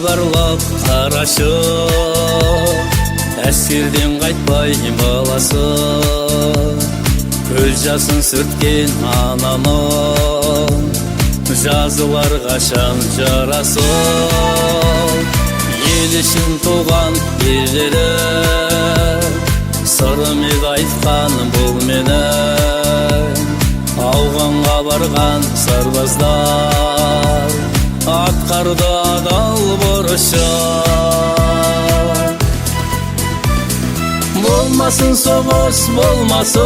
барлап қарашы, әскерден қайтпай баласы, көз жасын сүрткен анамын, жазылар қашан жарасы. Ел үшін туған ерлері, сырымет айтқан бұл менің, ауғанға барған сарбаздар атқарды адал борышын. Болмасын соғыс, болмасын,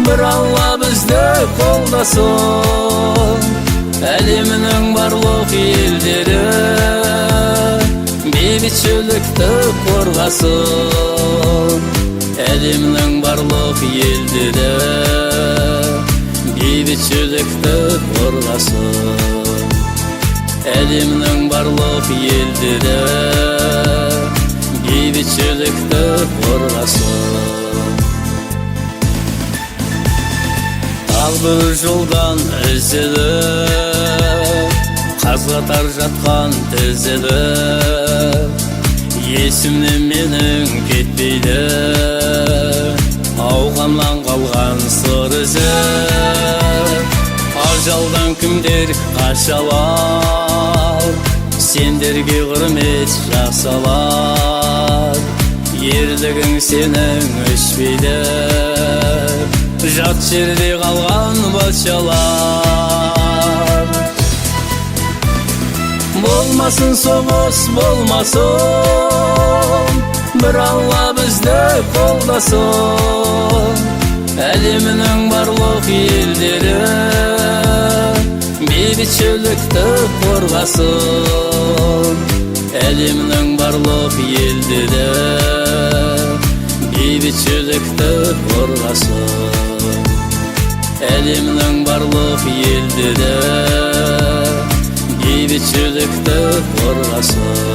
бір Алла бізді қолдасын. Әлемнің барлық елдері бейбітшілікті қорғасын. Әлемнің барлық елдері бейбітшілікті қорғасын. Әлемнің барлық елдері бейбітшілікті қорғасын. Тағдыр жолдан ізіліп, қазғатар жатқан тізіліп, есімнен менің кетпейді ауғаннан қалған сыр ізі. Ажалдан кімдер қашалар, сендерге құрмет жасалар. Ерлігің сенің өшпейді, жат жерде қалған батшалар. Болмасын соғыс, болмасын, бір Алла бізді қолдасын. Әлемнің барлық елдері бейбітшілікті қорғасын. Әлемнің барлық елдері бейбітшілікті қорғасын. Әлемнің барлық елдері бейбітшілікті қорғасын.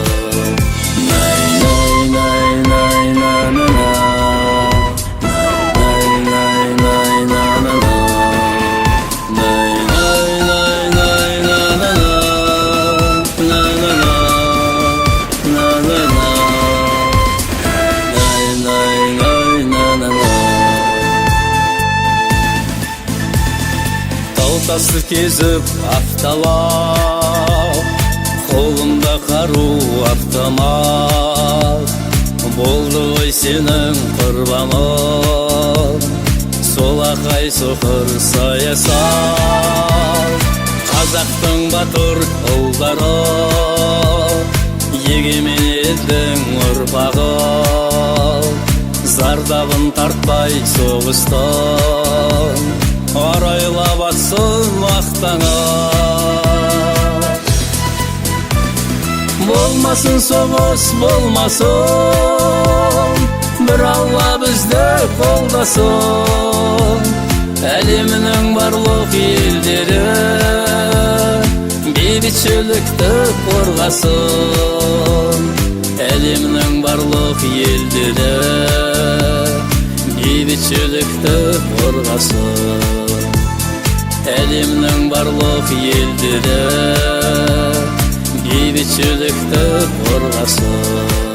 Тасты кезіп авталап, қолында қару автомат. Болды ғой сенің құрбаның, солақай соқыр саясат. Қазақтың батыр ұлдары, егемен елдің ұрпағы, зардабын тартпай соғыстан арайлап атсын мақтаңа. Болмасын соғыс, болмасын, бір Алла бізді қолдасын. Әлемнің барлық елдері бейбітшілікті қорғасын. Әлемнің барлық елдері бейбітшілікті қорғасын. Әлемнің барлық елдері бейбітшілікті қорғасын.